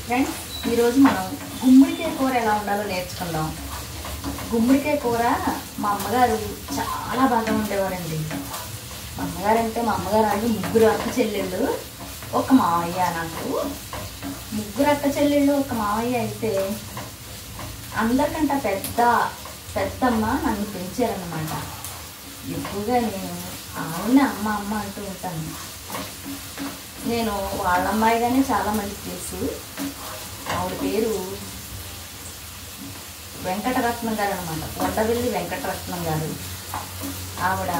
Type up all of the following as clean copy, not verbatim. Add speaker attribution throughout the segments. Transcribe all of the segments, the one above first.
Speaker 1: Friends, ఈరోజు మనం గుమ్మడికాయ కూర ఎలా ఉండాలో నేర్చుకుందాం. గుమ్మడికాయ కూర మా అమ్మగారు చాలా బాగా ఉండేవారండి. మా అమ్మగారు అంటే మా అమ్మగారు అంటే ముగ్గురు అక్క చెల్లెళ్ళు, ఒక మావయ్య. నాకు ముగ్గురు అక్క చెల్లెళ్ళు, ఒక మావయ్య అయితే అందరికంటే పెద్దమ్మ నన్ను పెంచారన్నమాట. ఎక్కువగా నేను ఆవిడ అమ్మ అమ్మ అంటూ ఉంటాను. నేను వాళ్ళ అమ్మాయిగానే చాలా మంది తెలుసు. ఆవిడ పేరు వెంకటరత్నం గారు అనమాట, కొండవెల్లి వెంకటరత్నం గారు. ఆవిడ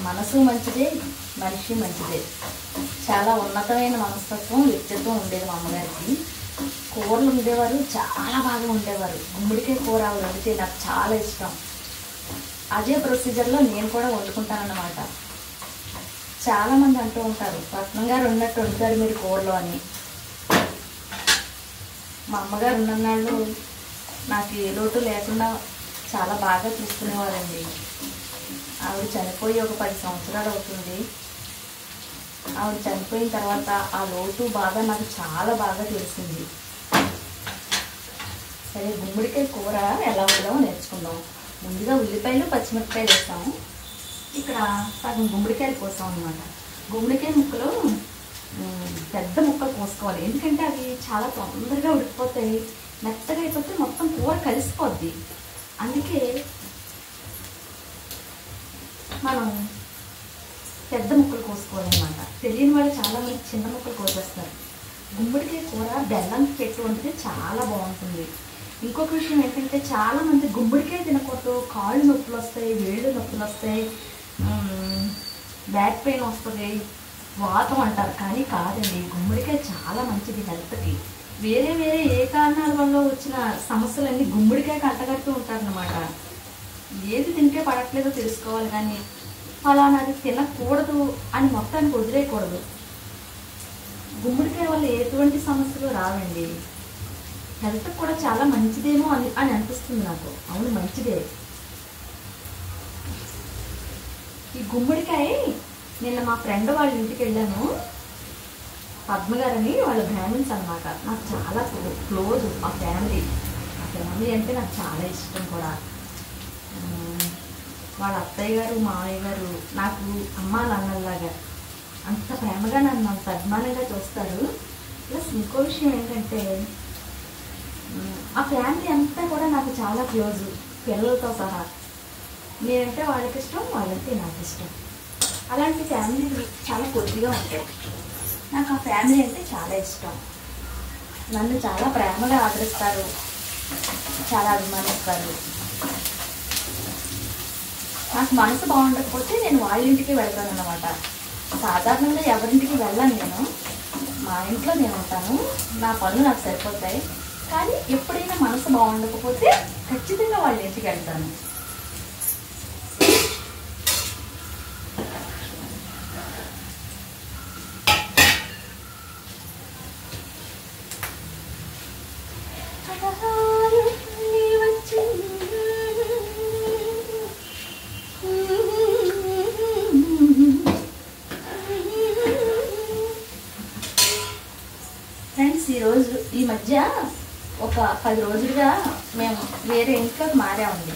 Speaker 1: మనసు మంచిదే, మనిషి మంచిదే. చాలా ఉన్నతమైన మనస్తత్వం, వ్యక్తిత్వం ఉండేది మా అమ్మగారికి. కూరలు ఉండేవారు, చాలా బాగా ఉండేవారు. గుమ్మడికాయ కూర ఆవిడ వండితే నాకు చాలా ఇష్టం. అదే ప్రొసీజర్లో నేను కూడా వండుకుంటానన్నమాట. చాలామంది అంటూ ఉంటారు, రత్నం గారు ఉన్నట్టు వండుతారు మీరు కూరలో అని. మా అమ్మగారు ఉన్ననాళ్ళు నాకు ఏ లోటు లేకుండా చాలా బాగా చూసుకునేవారండి. ఆవిడ చనిపోయి ఒక 10 సంవత్సరాలు అవుతుంది. ఆవిడ చనిపోయిన తర్వాత ఆ లోటు బాధ నాకు చాలా బాగా తెలిసింది. సరే, గుమ్మడికాయ కూర ఎలా వండాలో నేర్చుకుందాం. ముందుగా ఉల్లిపాయలు, పచ్చిమిరపకాయలు వేస్తాము. ఇక్కడ సగం గుమ్మడికాయలు కోసాం అనమాట. గుమ్మడికాయ ముక్కలు పెద్ద ముక్కలు కోసుకోవాలి, ఎందుకంటే అవి చాలా తొందరగా ఉడికిపోతాయి. మెత్తగా అయిపోతే మొత్తం కూర కలిసిపోద్ది. అందుకే మనం పెద్ద ముక్కలు కోసుకోవాలన్నమాట. తెలియని వాళ్ళు చాలామంది చిన్న ముక్కలు కోసేస్తారు. గుమ్మడికాయ కూర బెల్లం పెట్టి వండితే చాలా బాగుంటుంది. ఇంకొక విషయం ఏంటంటే, చాలామంది గుమ్మడికాయ తినకూడదు, కాళ్ళు నొప్పులు వస్తాయి, వేళ్ళు నొప్పులు వస్తాయి, బ్యాక్ పెయిన్ వస్తుంది, వాతం అంటారు. కానీ కాదండి, గుమ్మడికాయ చాలా మంచిది హెల్త్కి. వేరే ఏ కారణాల వల్ల వచ్చిన సమస్యలన్నీ గుమ్మడికాయకి అంటగడుతూ ఉంటారన్నమాట. ఏది తింటే పడట్లేదో తెలుసుకోవాలి, కానీ ఫలానాది తినకూడదు అని మొత్తానికి వదిలేయకూడదు. గుమ్మడికాయ వల్ల ఎటువంటి సమస్యలు రావండి. హెల్త్ కూడా చాలా మంచిదేమో అని అనిపిస్తుంది నాకు. అవును, మంచిదే. ఈ గుమ్మడికాయ నిన్న మా ఫ్రెండ్ వాళ్ళ ఇంటికి వెళ్ళాను. పద్మగారని, వాళ్ళ బ్రాహ్మిన్స్ అనమాట. నాకు చాలా క్లోజ్ ఆ ఫ్యామిలీ అంటే నాకు చాలా ఇష్టం కూడా. వాళ్ళ అత్తయ్య గారు, మావయ్య గారు నాకు అమ్మ నాన్నలాగా అంత ప్రేమగా నన్ను అంత అభిమానంగా చూస్తారు. ప్లస్ ఇంకో విషయం ఏంటంటే, ఆ ఫ్యామిలీ అంతా కూడా నాకు చాలా క్లోజు, పిల్లలతో సహా. నేనంటే వాళ్ళకి ఇష్టం, వాళ్ళంటే నాకు ఇష్టం. అలాంటి ఫ్యామిలీ చాలా కొద్దిగా ఉంటాయి. నాకు ఆ ఫ్యామిలీ అంటే చాలా ఇష్టం. నన్ను చాలా ప్రేమగా ఆదరిస్తారు, చాలా అభిమానిస్తారు. నాకు మనసు బాగుండకపోతే నేను వాళ్ళ ఇంటికి వెళ్తాను అన్నమాట. సాధారణంగా ఎవరింటికి వెళ్ళను నేను. మా ఇంట్లో నేను ఉంటాను, నా పనులు నాకు సరిపోతాయి. కానీ ఎప్పుడైనా మనసు బాగుండకపోతే ఖచ్చితంగా వాళ్ళ ఇంటికి వెళ్తాను. ఫ్రెండ్స్, ఈ మధ్య ఒక 10 రోజులుగా మేము వేరే ఇంట్లోకి మారామండి.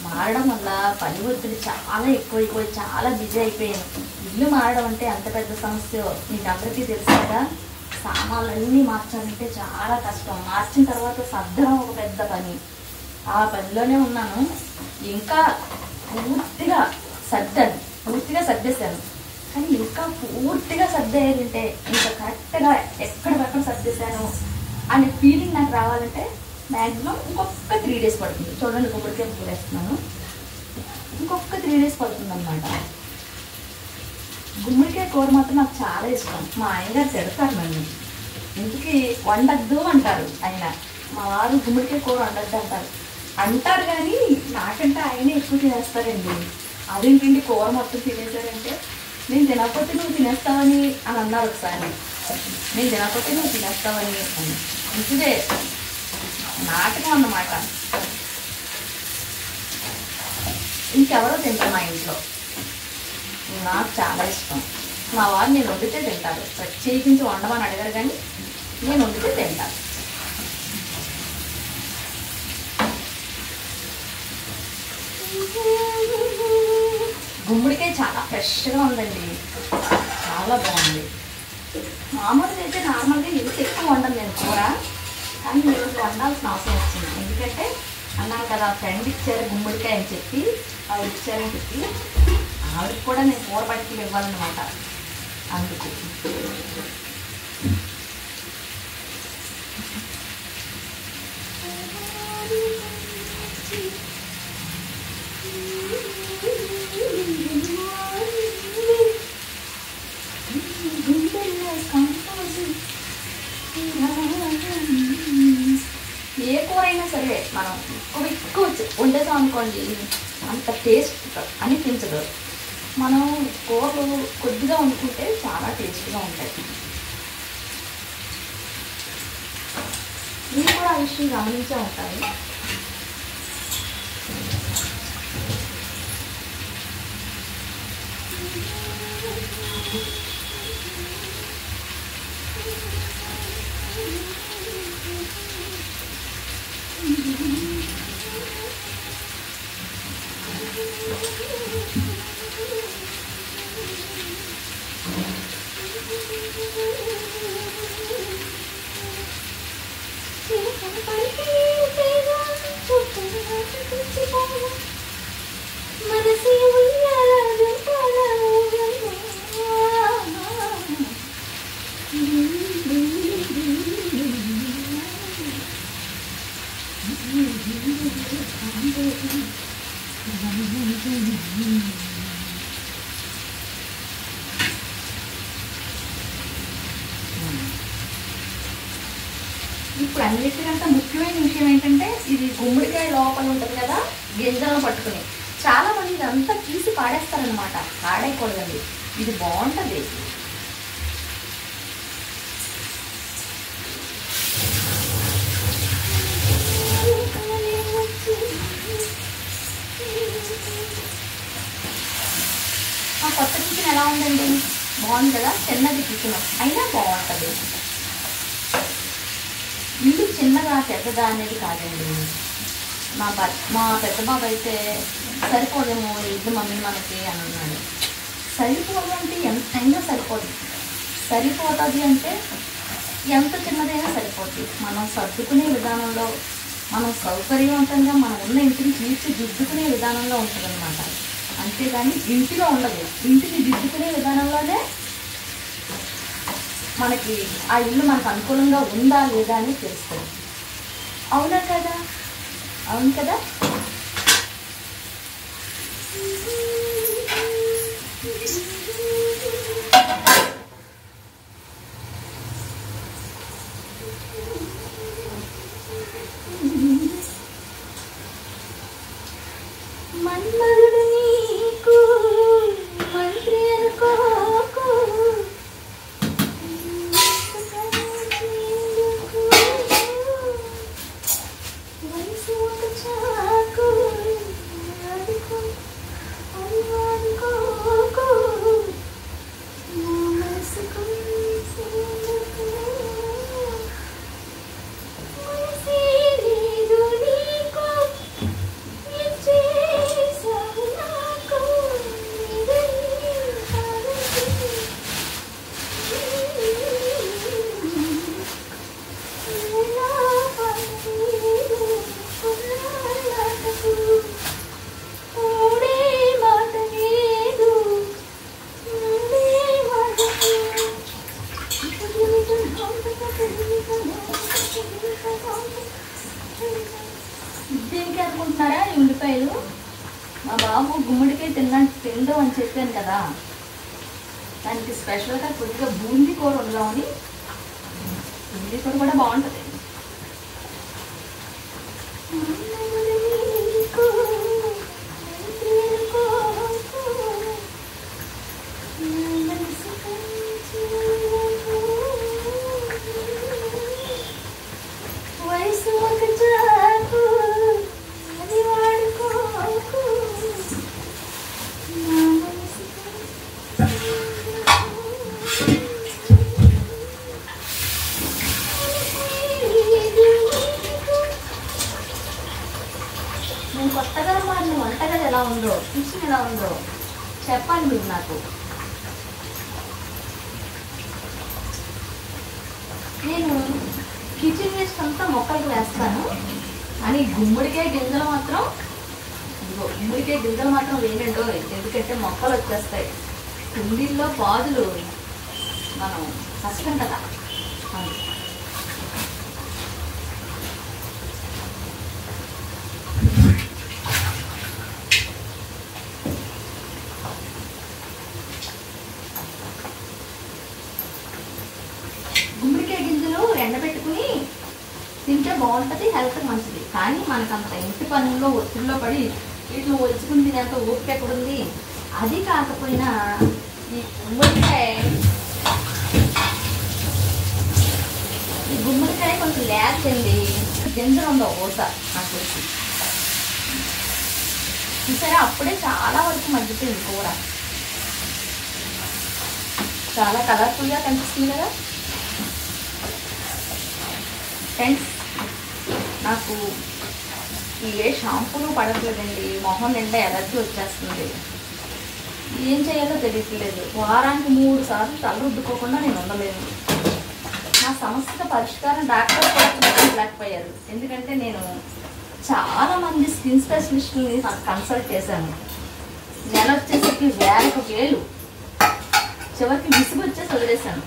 Speaker 1: మారడం వల్ల పని ఒత్తిడి చాలా ఎక్కువైపోయి చాలా బిజీ అయిపోయాను. ఇల్లు మారడం అంటే అంత పెద్ద సమస్య మీకు అందరికీ తెలుసు కదా. సామాన్లన్నీ మార్చాలంటే చాలా కష్టం. మార్చిన తర్వాత సర్దడం ఒక పెద్ద పని. ఆ పనిలోనే ఉన్నాను. ఇంకా పూర్తిగా సర్దేశాను. కానీ ఇంకా పూర్తిగా సర్దేయాలంటే, ఇంకా కరెక్ట్గా ఎక్కడికక్కడ సర్దేశాను అనే ఫీలింగ్ నాకు రావాలంటే మ్యాక్సిమం ఇంకొక 3 days పడుతుంది. చూడండి, గుమ్మడికాయ ముక్కలు వేస్తున్నాను. ఇంకొక 3 days పడుతుంది అన్నమాట. గుమ్మడికాయ కూర మాత్రం నాకు చాలా ఇష్టం. మా ఆయనగారు తిడతారు నన్ను, ఇంటికి వండద్దు అంటారు ఆయన. మా వారు గుమ్మడికాయ కూర వండద్దు అంటారు కానీ నాకంటే ఆయనే ఎక్కువ తినేస్తారండి. అదేంటండి కూర మొత్తం తినేసారంటే, నేను తినకపోతే నువ్వు తినేస్తావని అని అన్నారు ఒకసారి. నేను తినకపోతే నువ్వు తినేస్తావని అని. మంచిదే, నాటకం అన్నమాట. ఇంకెవరో తింటారు మా ఇంట్లో, నాకు చాలా ఇష్టం. మా వారు నేను వండితే తింటారు. ప్రత్యేకించి వండమని అడగరు, కానీ నేను వండితే తింటాను. గుమ్మడికాయ చాలా ఫ్రెష్గా ఉందండి, చాలా బాగుంది. మామూలుగా అయితే నార్మల్గా ఇంత ఎక్కువ వండను నేను కూర, కానీ ఈరోజు వండాల్సిన అవసరం వచ్చింది. ఎందుకంటే అన్నాను కదా ఫ్రెండ్ ఇచ్చారు గుమ్మడికాయ అని చెప్పి, ఆవిడ ఇచ్చారని చెప్పి ఆవిడకి కూడా నేను కూర పట్టుకుని ఇవ్వాలన్నమాట. అందుకు ఏ కూర అయినా సరే మనం ఎక్కువ వండేసాం అనుకోండి అంత టేస్ట్ అనిపించదు. మనం కూరలు కొద్దిగా వండుకుంటే చాలా టేస్ట్గా ఉంటాయి. మీరు కూడా ఆ విషయం గమనించే ఉంటారు. ఇప్పుడు అన్నిటికంటే ముఖ్యమైన విషయం ఏంటంటే ఇది గుమ్మడికాయ లోపల ఉంటుంది కదా గింజలను పట్టుకుని, చాలా మంది ఇదంతా తీసి పాడేస్తారనమాట. పాడేయకూడదండి, ఇది బాగుంటుంది. ఆ కొత్త కిచెన్ ఎలా ఉందండి? బాగుంది కదా, చిన్నది కిచెన్ అయినా బాగుంటుంది. ఇల్లు చిన్నగా పెద్దదా అనేది కాదండి. మా పెద్ద బాబు అయితే సరిపోదేమో ఇల్లు మమ్మీ మనకి అని అన్నాడు. సరిపోదు అంటే ఎంతైనా సరిపోదు, సరిపోతుంది అంటే ఎంత చిన్నదైనా సరిపోతుంది. మనం సర్దుకునే విధానంలో, మనం సౌకర్యవంతంగా మనం ఉన్న ఇంటిని తీర్చిదిద్దుకునే విధానంలో ఉంటుంది అనమాట. అంతేగాని ఇంటిలో ఉండదు. ఇంటిని దిద్దుకునే విధానంలోనే మనకి ఆ ఇల్లు మనకు అనుకూలంగా ఉందా లేదా అని తెలుస్తుంది. అవునా కదా? అవును కదా? మన్మధుడు నీకు మంత్రి అనుకోకు, దీనికి అనుకుంటున్నారా ఈ ఉల్లిపాయలు? మా బాబు గుమ్మడికాయ తిండు అని చెప్పాను కదా, దానికి స్పెషల్గా కొద్దిగా బూందీ కూర వండుదామని. బూందీ కూర కూడా బాగుంటుంది. ఉందో, కిచెన్ ఎలా ఉందో చెప్పండి మీరు నాకు. నేను కిచెన్ వేస్ట్ అంతా మొక్కలకు వేస్తాను, అని గుమ్మడికాయ గింజలు మాత్రం వేయండి, ఎందుకంటే మొక్కలు వచ్చేస్తాయి. కుండీల్లో పాదులు మనం కష్టం కదా. గుమ్మడికాయ గింజలు ఎండబెట్టుకుని తింటే బాగుంటుంది, హెల్త్కి మంచిది. కానీ మనకంత ఇంటి పనుల్లో ఒత్తిడిలో పడి వీటిని ఒలుచుకుని తినేంత ఓపిక ఎక్కడుంది. అది కాకపోయినా ఈ గుమ్మడికాయ కొంచెం లేచండి, గింజలు ఉందో ఓస నాకు వచ్చి చూసారా. అప్పుడే చాలా వరకు మగ్గిపోయింది కూర, చాలా కలర్ఫుల్గా కనిపిస్తుంది కదా ఫ్రెండ్స్. నాకు ఏ షాంపూలు పడట్లేదండి, మొహం నిండా ఎలర్జీ వచ్చేస్తుంది. ఏం చేయాలో తెలియట్లేదు. వారానికి 3 సార్లు తల రుద్దుకోకుండా నేను ఉండలేను. నా సమస్యకు పరిష్కారం డాక్టర్ కూడా చూపించలేకపోయారు. ఎందుకంటే నేను చాలామంది స్కిన్ స్పెషలిస్టుని నాకు కన్సల్ట్ చేశాను. నెల వచ్చేసరికి 1000 చివరికి విసుగు వచ్చేసి వదిలేశాను.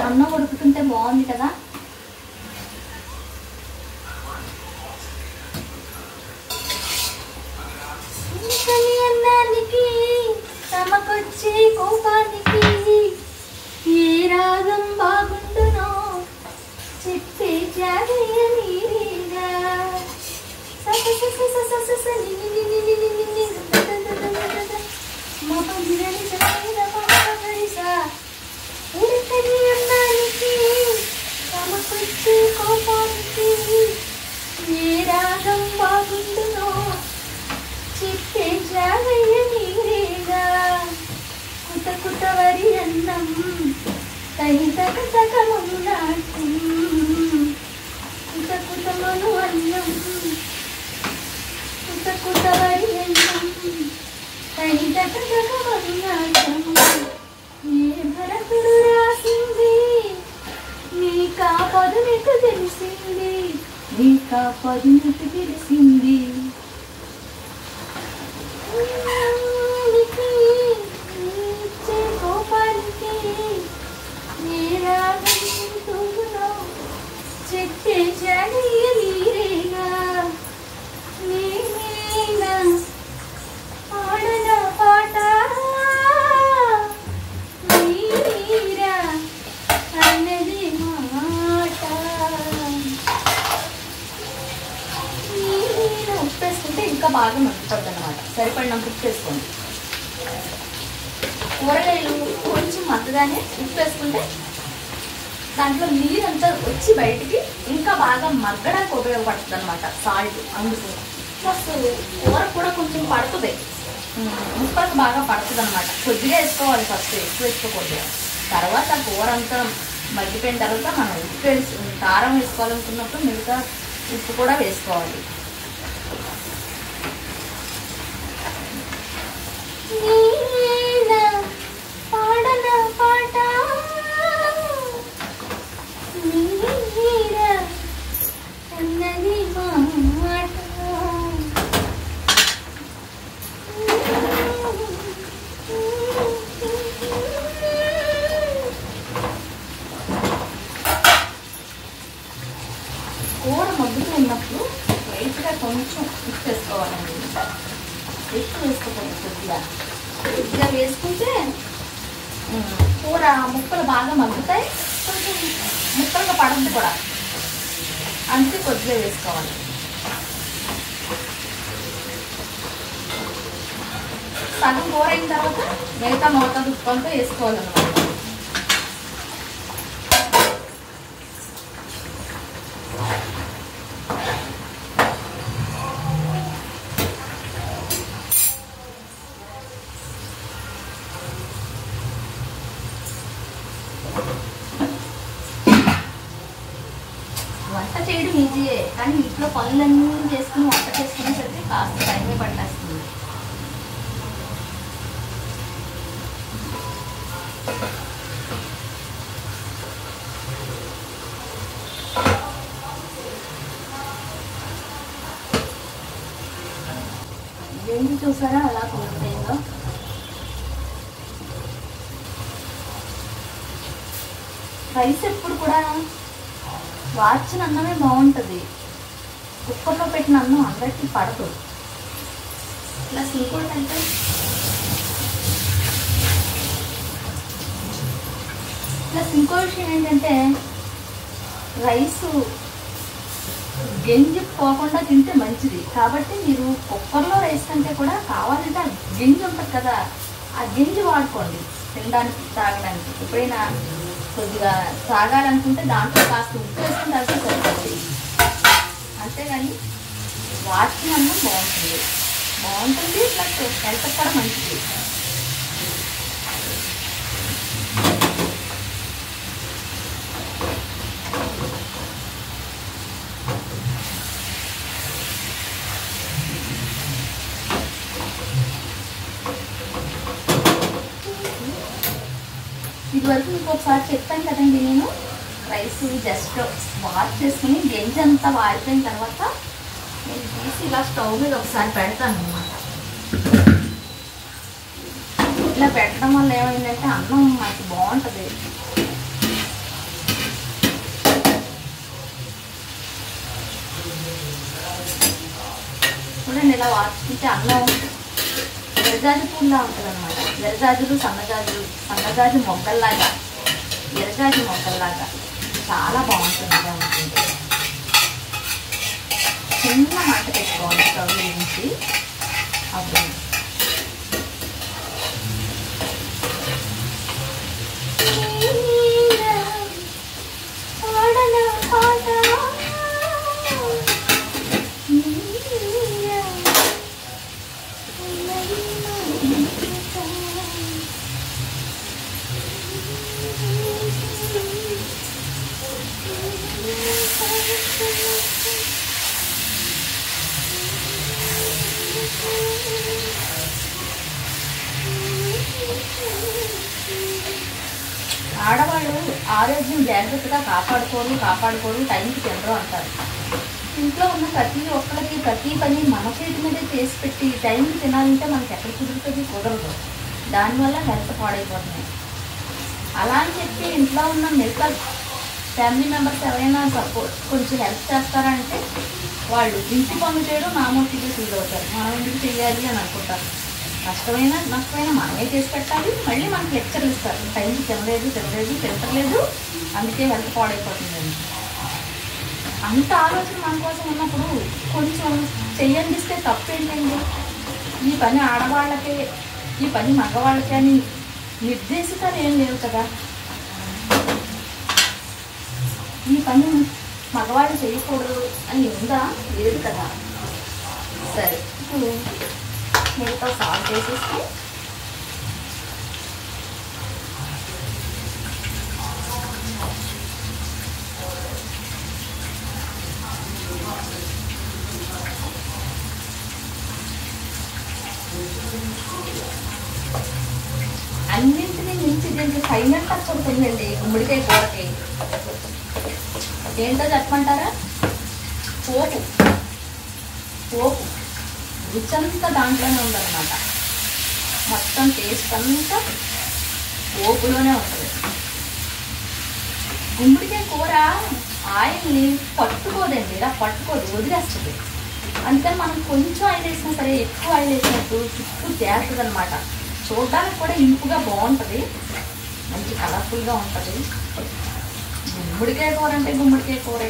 Speaker 1: అన్నం ఉడుకుతుంటే బాగుంది కదా. అన్నానికి తమకొచ్చే కోపానికి ఏ రాగం బాగుండునో చెప్పే జాగయ్య నీరేగా. ఉడకని అన్నానికి తమకొచ్చే కోపానికి ఏ రాగం బాగుండునో చెప్పే జాగయ్య నీరేగా. కుత కుత వరి అన్నం తైతక తకమను నాట్యం, కుత కుతమను అన్నం కుత కుత వరి అన్నం తైతక తకమను నాట్యం. ఏ భరతుడు రాసింది నీకా పదునెట్టు తెలిసింది, నీకా పదునెట్టు తెలిసింది. కోపానికి ఏ రాగం తూగునో చెప్పే జాగయ్య నీరేగా. నేనేనా ఆడన పాట నీరా అన్నది మాట. ఉప్పు వేసుకుంటే ఇంకా బాగా మగ్గుతుంది అన్నమాట. సరిపడినంత ఉప్పు వేసుకోండి. కూరగాయలు కొంచెం మగ్గగానే ఉప్పు వేసుకుంటే దాంట్లో నీరంతా వచ్చి బయటికి ఇంకా బాగా మగ్గడానికి ఉపయోగపడుతుంది అనమాట సాల్ట్. అందుకు ప్లస్ కూర కూడా కొంచెం పడుతుంది, ముక్కలకు బాగా పడుతుంది అనమాట. కొద్దిగా వేసుకోవాలి ఫస్ట్, ఎక్కువ వేసుకోకూడదు. తర్వాత కూర అంతా మగ్గిపోయిన తర్వాత మనం ఉప్పు కారం వేసుకోవాలనుకున్నప్పుడు మిగతా ఉప్పు కూడా వేసుకోవాలి. పాడన పాట నీరా అన్నది మాట. కూర మగ్గుతూ ఉన్నప్పుడు లైట్గా కొంచెం ఉప్పు వేసుకోవాలండి. ఎక్కువ వేసుకోకూడదు, కొద్దిగా వేసుకుంటే కూర ముక్కలు బాగా మగ్గుతాయి, కొంచెం ముక్కలుగా పడుతుంది కూడా. అందుకే కొద్దిగా వేసుకోవాలి. సగం కూర అయిన తర్వాత మిగతా మోతాదు ఉప్పులతో వేసుకోవాలన్నమాట. కానీ ఇంట్లో పనులన్నీ చేసుకుని వంట చేసుకునేసరికి కాస్త టైమే పట్టేస్తుంది. ఏంటి చూసారా అలా కూర్చుందో. రైస్ ఎప్పుడు కూడా వార్చిన అన్నమే బాగుంటుంది. కుక్కర్లో పెట్టిన అన్నం అందరికీ పడదు. ప్లస్ ఇంకోటంటే ఇంకో విషయం ఏంటంటే రైసు గింజ పోకుండా తింటే మంచిది. కాబట్టి మీరు కుక్కర్లో రైస్ కంటే కూడా కావాలంటే ఆ గింజ ఉంటుంది కదా, ఆ గింజ వాడుకోండి తినడానికి తాగడానికి. ఎప్పుడైనా కొద్దిగా తాగాలనుకుంటే దాంట్లో కాస్త ఉప్పు వేసుకుని తాగితే సరిపోతుంది. అంతేగాని వాటికి అన్నం బాగుంటుంది ప్లస్ హెల్త్ కూడా మంచిది. ఇదివరకు మీకు ఒకసారి చెప్పాను కదండి, నేను రైస్ జస్ట్ వాష్ చేసుకుని గెంజి అంతా వాడిపోయిన తర్వాత నేను తీసి ఇలా స్టవ్ మీద ఒకసారి పెడతాను అన్నమాట. ఇలా పెట్టడం వల్ల ఏమైందంటే అన్నం మనకి బాగుంటుంది. చూడండి ఇలా వాచుకుంటే అన్నం ఎర్రజాజి పూల్లా ఉంటుంది అనమాట. ఎర్రజాజులు సన్నజాజి మొగ్గల్లాగా, ఎర్రజాజి మొగ్గల్లాగా చాలా బాగుంటుంది. ఉంటుంది చిన్న మంట పెట్టుకోవాలి స్టవ్ నుంచి. అప్పుడు ఆడవాళ్ళు ఆరోగ్యం జాగ్రత్తగా కాపాడుకోరు టైంకి తినరు అంటారు. ఇంట్లో ఉన్న ప్రతి ఒక్కరికి ప్రతి పని మన చేతి మీదే చేసి పెట్టి టైంకి తినాలంటే మనకి ఎక్కడ కుదరదు. దానివల్ల హెల్త్ పాడైపోతున్నాయి. అలా అని చెప్పి ఇంట్లో ఉన్న మిగతా ఫ్యామిలీ మెంబర్స్ ఎవరైనా సపోర్ట్ కొంచెం హెల్ప్ చేస్తారంటే వాళ్ళు ఇంటి పనులు చేయడం నామోటిగా ఫీల్ అవుతారు. మనం ఎందుకు చేయాలి అని అనుకుంటారు. నష్టమైనా మనమే చేసి పెట్టాలి. మళ్ళీ మనకి లెక్చర్లు ఇస్తారు, టైంకి తినలేదు అందుకే హెల్త్ పాడైపోతుందండి. అంత ఆలోచన మన కోసం ఉన్నప్పుడు కొంచెం చెయ్యండిస్తే తప్పు ఏంటండి? ఈ పని ఆడవాళ్ళకే, ఈ పని మగవాళ్ళకే అని నిర్దేశితాలు ఏం లేవు కదా. ఈ పని మగవాళ్ళు చేయకూడదు అని ఉందా? లేదు కదా. సరే, ఇప్పుడు మిగతా సాల్ట్ వేసేస్తే అన్నింటినీ మించి దీనికి ఫైనల్ టచ్ ఉంటుందండి గుమ్మడికాయ కూరకి. ఏంటో చెప్పమంటారా? పోపు రుచంతా దాంట్లోనే ఉందన్నమాట. మొత్తం టేస్ట్ అంతా పోపులోనే ఉంటుంది. గుమ్మడికాయ కూర ఆయిల్ని పట్టుకోదండి, ఇలా పట్టుకోదు, వదిలేస్తుంది. అందుకని మనం కొంచెం ఆయిల్ వేసినా సరే ఎక్కువ ఆయిల్ వేసినట్టు చుట్టూ తేలుతుంది అనమాట. చూడడానికి కూడా ఇంపుగా బాగుంటుంది, మంచి కలర్ఫుల్గా ఉంటుంది. గుమ్మడికాయ కూర అంటే గుమ్మడికాయ కూరే.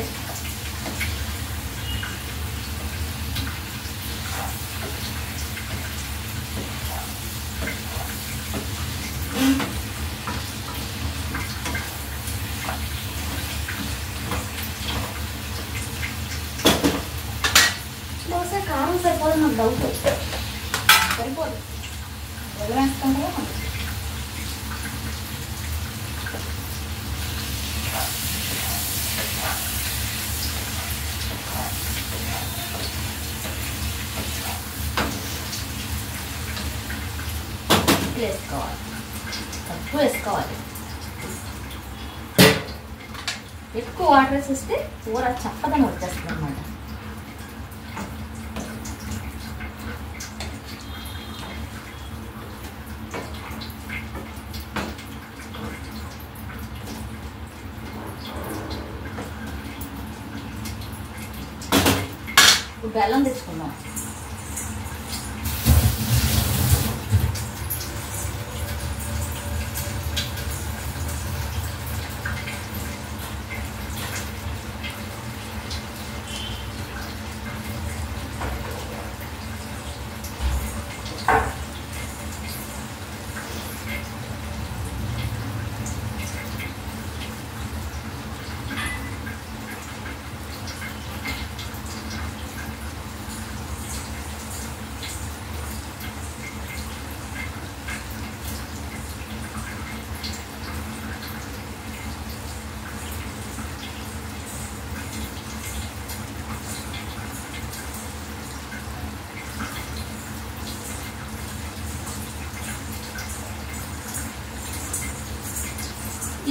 Speaker 1: దోశ కారం సరిపోదు, నాకు డౌట్. సరిపోదు, వదిలేస్తాం కదా. వేసుకోవాలి, తక్కువ వేసుకోవాలి. ఎక్కువ వాటర్ వేసేస్తే కూర చప్పదనం వచ్చేస్తుంది అన్నమాట. ఇప్పుడు బెల్లం తెచ్చుకుందాం.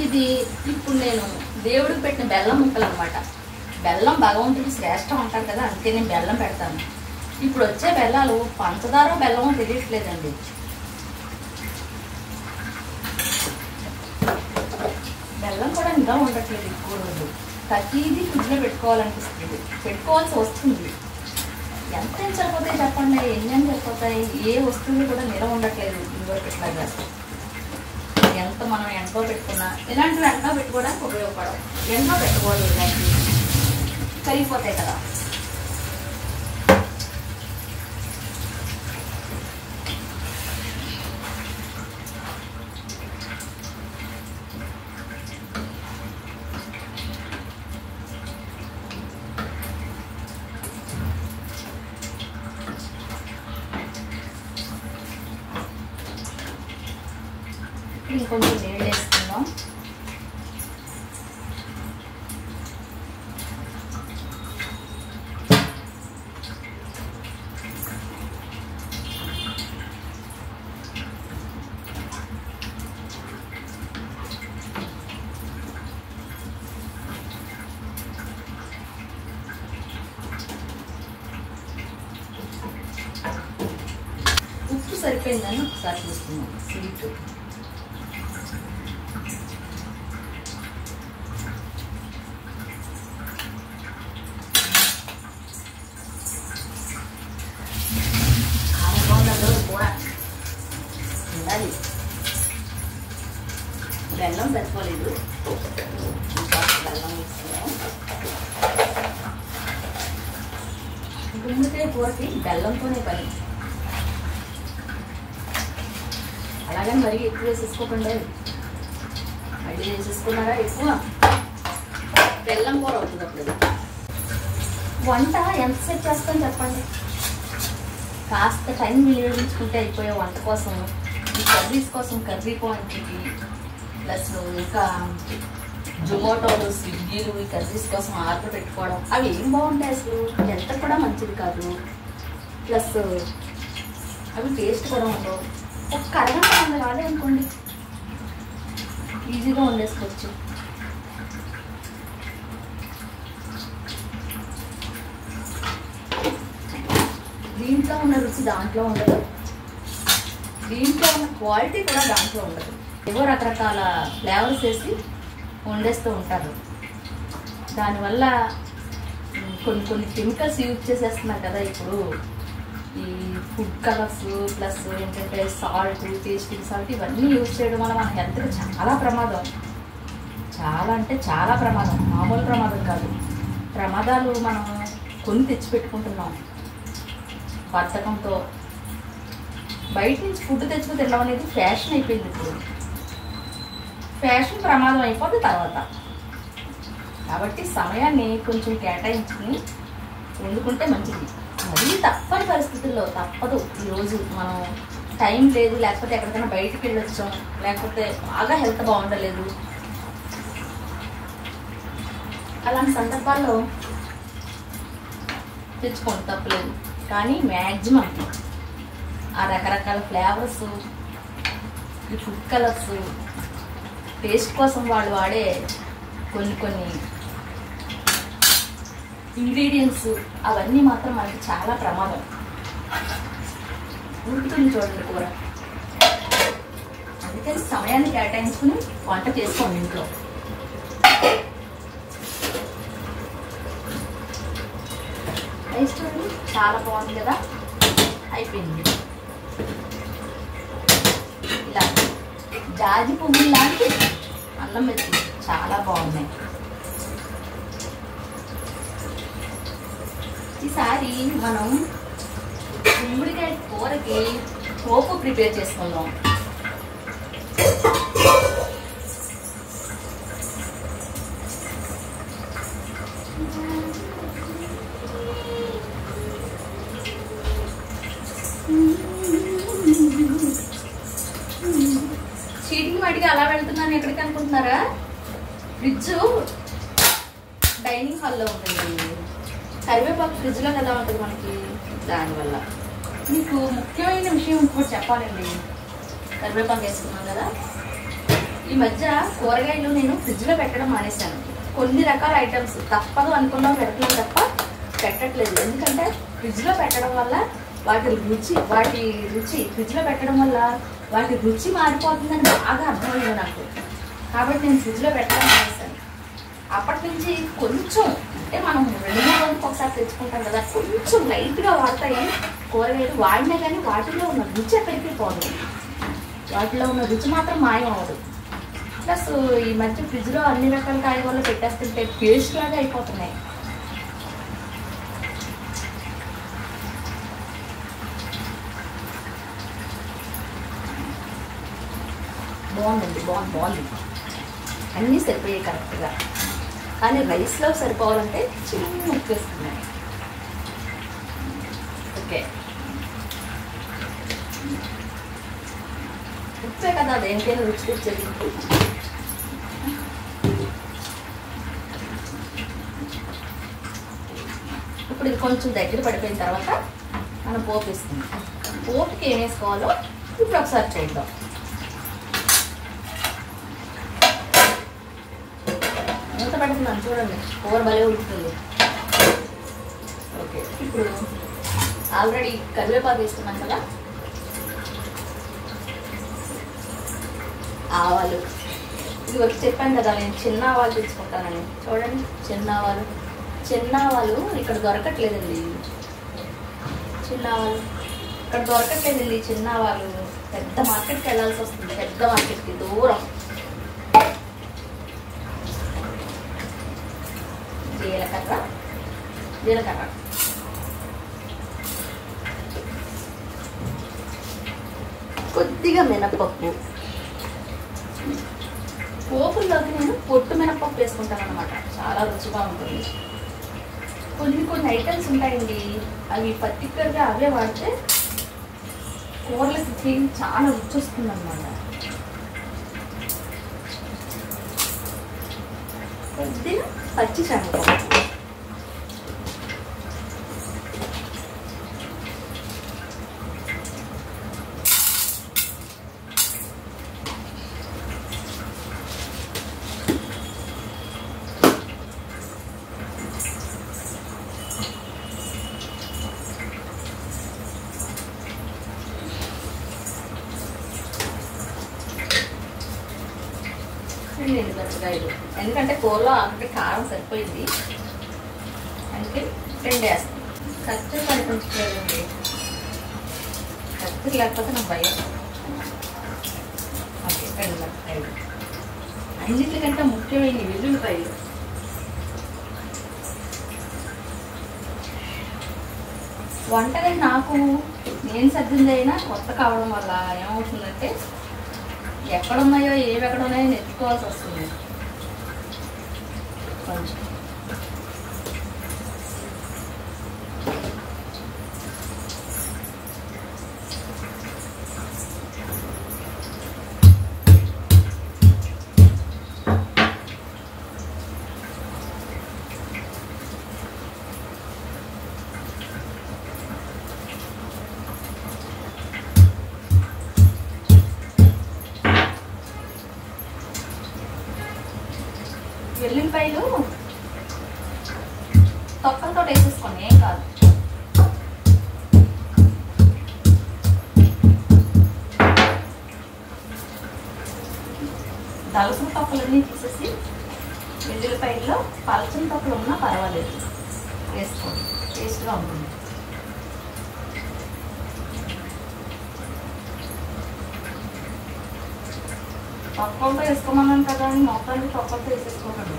Speaker 1: ఇది ఇప్పుడు నేను దేవుడికి పెట్టిన బెల్లం ముక్కలు అనమాట. బెల్లం భగవంతుడికి శ్రేష్టం అంటారు కదా, అందుకే నేను బెల్లం పెడతాను. ఇప్పుడు వచ్చే బెల్లాలు పంచదార బెల్లమో తెలియట్లేదండి. బెల్లం కూడా ఇంకా ఉండట్లేదు ఎక్కువ రోజు. ప్రతిదీ ఫ్రిడ్జ్లో పెట్టుకోవాలనిపిస్తుంది, పెట్టుకోవాల్సి వస్తుంది. ఎంత ఏం సరిపోతాయి చెప్పండి, ఎన్ని సరిపోతాయి? ఏ వస్తువులు కూడా నిలవ ఉండట్లేదు ఇదివరకు ఇట్లాగా. ఎంత మనం ఎంతో పెట్టుకున్నా ఇలాంటివి ఎంతో పెట్టుకోవడానికి ఉపయోగపడవు. ఎంతో పెట్టుకోవాలి, ఇలాంటివి కరిగిపోతాయి కదా. ఇంకొంచెం నీళ్ళు వేసుకుందాం. ఉప్పు సరిపోయిందని ఒకసారి చూస్తున్నాం. స్వీట్ కూడా ఉండాలి. బెల్లం సరిపోలేదు, బెల్లం వేసుకున్నాం. గుమ్మడికాయ కూరకి బెల్లంతోనే పని. అలాగని మరీ ఎక్కువ వేసేసుకోకండి. మళ్ళీ వేసేసుకున్నారా ఎక్కువ, బెల్లం కూర అవుతుంది అప్పుడు. వంట ఎంతసేపు చేస్తాను చెప్పండి? కాస్త టైం వినియోగించుకుంటే అయిపోయే వంట కోసం, ఈ కర్రీస్ కోసం కర్రీ క్వాంటిటీ ప్లస్ ఇంకా జొమాటోలు, స్విగ్గీలు ఈ కర్రీస్ కోసం ఆర్డర్ పెట్టుకోవడం, అవి ఏం బాగుంటాయి అసలు, ఎంత కూడా మంచిది కాదు. ప్లస్ అవి టేస్ట్ కూడా ఉండవు. ఒక అరగంట వంద కాదే అనుకోండి, ఈజీగా వండేసుకోవచ్చు. దీంట్లో ఉన్న రుచి దాంట్లో ఉండదు, దీంట్లో ఉన్న క్వాలిటీ కూడా దాంట్లో ఉండదు. ఏవో రకరకాల ఫ్లేవర్స్ వేసి వండేస్తూ ఉంటారు. దానివల్ల కొన్ని కెమికల్స్ యూజ్ చేసేస్తున్నారు కదా ఇప్పుడు. ఈ ఫుడ్ కలర్స్ ప్లస్ ఏంటంటే సాల్ట్, టేస్టింగ్ సాల్ట్ ఇవన్నీ యూజ్ చేయడం వల్ల మన హెల్త్కి చాలా ప్రమాదం. చాలా అంటే చాలా ప్రమాదం, మామూలు ప్రమాదం కాదు. ప్రమాదాలు మనం కొని తెచ్చిపెట్టుకుంటున్నాం బద్ధకంతో. బయట నుంచి ఫుడ్ తెచ్చుకు తినడం అనేది ఫ్యాషన్ అయిపోయింది ఇప్పుడు. ఫ్యాషన్ ప్రమాదం అయిపోద్ది తర్వాత. కాబట్టి సమయాన్ని కొంచెం కేటాయించుకుని వండుకుంటే మంచిది. మరీ తప్పని పరిస్థితుల్లో తప్పదు. ఈరోజు మనం టైం లేదు, లేకపోతే ఎక్కడికైనా బయటికి వెళ్ళొచ్చాం, లేకపోతే బాగా హెల్త్ బాగుండలేదు, అలాంటి సందర్భాల్లో తెచ్చుకోండి, తప్పలేదు. కానీ మ్యాక్సిమం ఆ రకరకాల ఫ్లేవర్స్, ఈ ఫుడ్ కలర్స్, టేస్ట్ కోసం వాళ్ళు వాడే కొన్ని ఇంగ్రీడియంట్స్ అవన్నీ మాత్రం మనకి చాలా ప్రమాదం. ఉడుకుతుంది చూడండి కూర. అందుకని సమయాన్ని కేటాయించుకుని వంట చేసుకోండి ఇంట్లో. టేస్ట్ చూడండి చాలా బాగుంది కదా. అయిపోయింది. ఇలా జాజి పువ్వులు లాంటి అల్లం మెతుకులు చాలా బాగున్నాయి. ఈసారి మనం గుమ్మడికాయ కూరకి పోపు ప్రిపేర్ చేసుకుందాం. చీటికి వాటికి అలా వెళ్తున్నాను ఎక్కడికి అనుకుంటున్నారా? ఫ్రిడ్జ్ డైనింగ్ హాల్లో ఉంటుంది. కరివేపాకు ఫ్రిడ్జ్లో కదా ఉంటుంది మనకి. దానివల్ల మీకు ముఖ్యమైన విషయం ఇంకోటి చెప్పాలండి. కరివేపాకు వేసుకున్నాం కదా, ఈ మధ్య కూరగాయలు నేను ఫ్రిడ్జ్లో పెట్టడం మానేశాను. కొన్ని రకాల ఐటమ్స్ తప్పదు అనుకున్నాం పెడుతున్నాం తప్ప పెట్టట్లేదు. ఎందుకంటే ఫ్రిడ్జ్లో పెట్టడం వల్ల వాటి రుచి ఫ్రిడ్జ్లో పెట్టడం వల్ల వాటి రుచి మారిపోతుందని బాగా అర్థమైంది నాకు. కాబట్టి నేను ఫ్రిడ్జ్లో పెట్టడం మానేశాను. అప్పటి నుంచి కొంచెం, అంటే మనం 2-3 రోజులకు ఒకసారి తెచ్చుకుంటాం కదా, కొంచెం లైట్గా వాడతాయి కూరగాయలు. వాడినా కానీ వాటిలో ఉన్న రుచి ఎక్కడికి పోదు. వాటిలో ఉన్న రుచి మాత్రం మాయం అవ్వదు. ప్లస్ ఈ మధ్య ఫ్రిడ్జ్లో అన్ని రకాల కాయగూరలు పెట్టేస్తుంటే పేస్ట్ లాగా అయిపోతున్నాయి. బాగుందండి, బాగుంది. అన్నీ సరిపోయాయి కరెక్ట్గా. కానీ రైస్లో సరిపోవాలంటే చిన్న ఉప్పు వేసుకున్నాయి. ఓకే, ఉప్పే కదా దేనికైనా రుచి తెచ్చేది. ఇప్పుడు ఇది కొంచెం దగ్గర పడిపోయిన తర్వాత మనం పోపు వేసుకుందాం. పోపుకి ఏం వేసుకోవాలో ఇప్పుడు ఒకసారి చూద్దాం. ఎంత పెడుతున్నాను చూడండి, కూర భలే ఉడుకుతుంది. ఓకే, ఇప్పుడు ఆల్రెడీ కరివేపాకు వేసుకున్నాం కదా, ఆవాలు. ఇది వచ్చి చెప్పాను కదా నేను చిన్న ఆవాలు తెచ్చుకుంటానని. చూడండి చిన్న ఆవాలు ఇక్కడ దొరకట్లేదండి. చిన్న ఆవాలు పెద్ద మార్కెట్కి వెళ్ళాల్సి వస్తుంది. పెద్ద మార్కెట్కి దూరం. జీలకర్ర కొద్దిగా మినపప్పు. పోపుల్లోకి నేను పొట్టు మినపప్పు వేసుకుంటాను అన్నమాట. చాలా రుచిగా ఉంటుంది. కొన్ని ఐటమ్స్ ఉంటాయండి, అవి పర్టికులర్గా అవే వాడితే కూరలకి చాలా రుచి వస్తుంది అన్నమాట. కొద్దిగా పచ్చి శనగపప్పు. ఎండుమిరపకాయలు, ఎందుకంటే కూరలో ఆల్రెడీ కారం సరిపోయింది, అందుకే 2 వేస్తాం. కత్తిరి కనిపించలేదండి. కత్తిరి లేకపోతే నాకు భయం. ఓకే, ఎండుమిరపకాయలు. అన్నిటికంటే ముఖ్యమైన వెల్లుల్లిపాయలు. వంటగది నాకు నేను సర్దిందైనా కొత్త కావడం వల్ల ఏమవుతుందంటే ఎక్కడున్నాయో ఎక్కడున్నాయో నెత్తుకోవాల్సి వస్తుంది. కొంచెం వెల్లుల్లిపాయలు తొక్కలతో వేసేసుకోండి, ఏం కాదు. దలసిన తొక్కలన్నీ తీసేసి వెల్లుల్లిపాయల్లో పలచని తొక్కలు ఉన్నా పర్వాలేదు, వేసుకోండి, టేస్ట్గా ఉంటుంది. తొక్కలతో వేసుకోమన్నాను కదా అని మొత్తానికి తొక్కలతో వేసేసుకోకండి.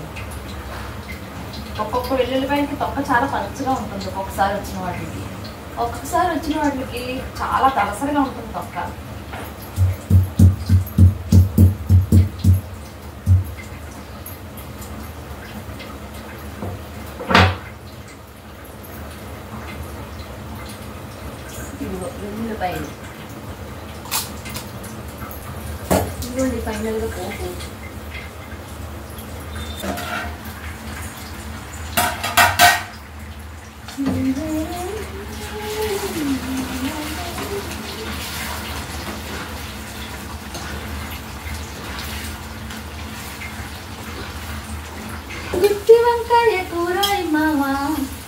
Speaker 1: ఒక్కొక్క వెల్లుల్లిపాయలకి తొక్క చాలా పలుచగా ఉంటుంది ఒక్కొక్కసారి వచ్చిన వాటికి, ఒక్కొక్కసారి వచ్చిన వాటికి చాలా దలసరిగా ఉంటుంది తొక్క. ఇదిగో వెల్లుల్లిపాయలు, ఇదిగోండి ఫైనల్గా పోపు. గుత్తి వంకాయ కూర మావా,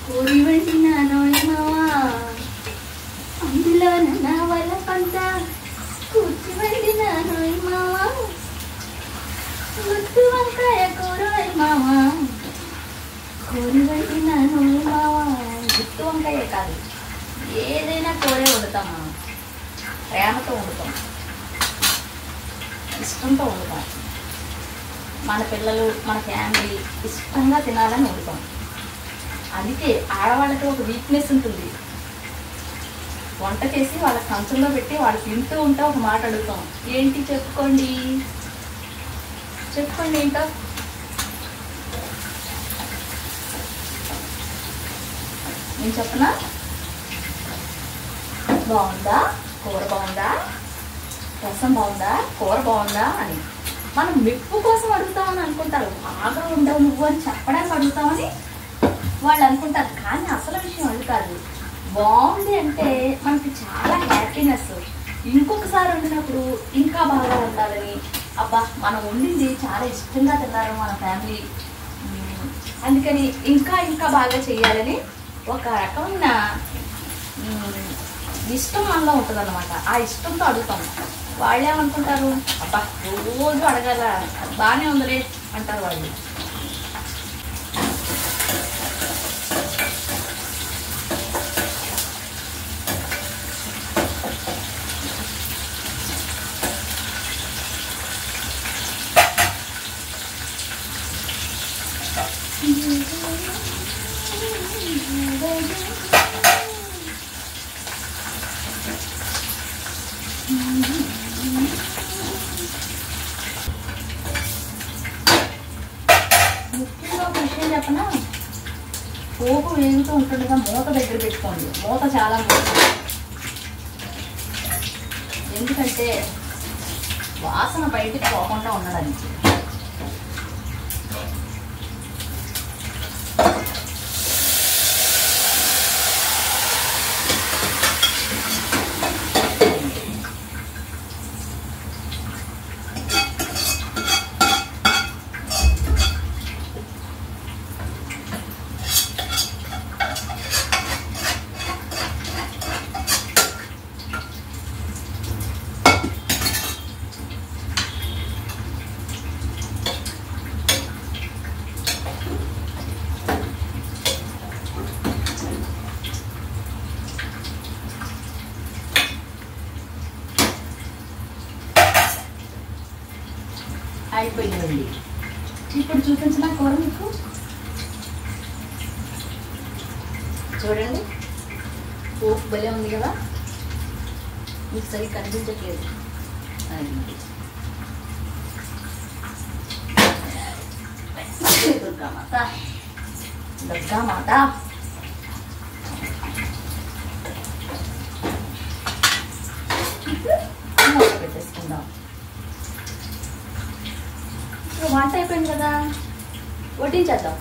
Speaker 1: కూరి వండినాను మావా, అందులో నా వల్ల పంట కూర్చి వండినాను మావా. గుత్తి వంకాయ కూర మావా, కూరి వండినాను మావా. గుత్తి వంకాయ కాదు, ఏదైనా కూరే వండుతాం మనం, ప్రేమతో వండుతాం, ఇష్టంతో వండుతాం. మన పిల్లలు మన ఫ్యామిలీ ఇష్టంగా తినాలని వండుతాం. అందుకే ఆడవాళ్ళకి ఒక వీక్నెస్ ఉంటుంది, వంట చేసి వాళ్ళ కంచంలో పెట్టి వాళ్ళు తింటూ ఉంటే ఒక మాట అడుగుతాం, ఏంటి చెప్పుకోండి చెప్పుకోండి ఏంటో. నేను చెప్పనా, బాగుందా కూర, బాగుందా రసం, బాగుందా కూర, బాగుందా అని. మనం మెప్పు కోసం అడుగుతామని అనుకుంటారు, బాగా ఉండవు నువ్వు అని చెప్పడానికి అడుగుతామని వాళ్ళు అనుకుంటారు. కానీ అసలు విషయం అది కాదు. బాగుంది అంటే మనకి చాలా హ్యాపీనెస్, ఇంకొకసారి వండినప్పుడు ఇంకా బాగా ఉండాలని, అబ్బా మనం వండింది చాలా ఇష్టంగా తిన్నారు మన ఫ్యామిలీ, అందుకని ఇంకా ఇంకా బాగా చేయాలని ఒక రకమైన ఇష్టం మనలో ఉంటుంది అన్నమాట. ఆ ఇష్టంతో అడుగుతాం. వాళ్ళు ఏమనుకుంటారు, అబ్బా రోజు అడగాల, బాగానే ఉందిలే అంటారు వాళ్ళు. ముఖ్యంగా ఒక విషయం చెప్పనా, పోపు వేగుతూ ఉంటుండగా మూత దగ్గర పెట్టుకోండి. మూత చాలా ముఖ్యం, ఎందుకంటే వాసన బయటికి పోకుండా ఉండడానికి. అయిపోయిందండి. ఇప్పుడు చూపించిన కూర మీకు చూడండి, పోపు భలే ఉంది కదా, మీకు సరిగ్గా కనిపించట్లేదు. దుర్గామాత దుర్గామాత పెట్టేసుకుందాం. ఇప్పుడు వంట అయిపోయింది కదా, వడ్డించేద్దాం.